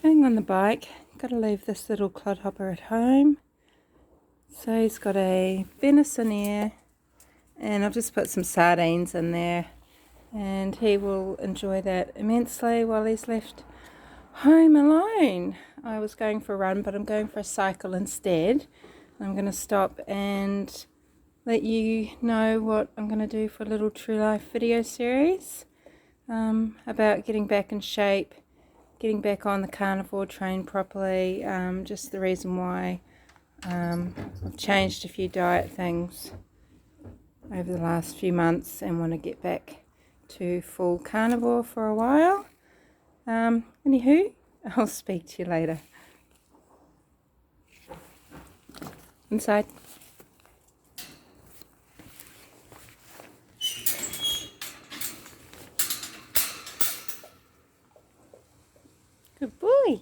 Going on the bike, got to leave this little clodhopper at home. So he's got a Venison Ear, and I've just put some sardines in there, and he will enjoy that immensely while he's left home alone. I was going for a run, but I'm going for a cycle instead. I'm going to stop and let you know what I'm going to do for a little true life video series about getting back in shape, getting back on the carnivore train properly, just the reason why I've changed a few diet things over the last few months and want to get back to full carnivore for a while. Anywho, I'll speak to you later. Inside. Good boy.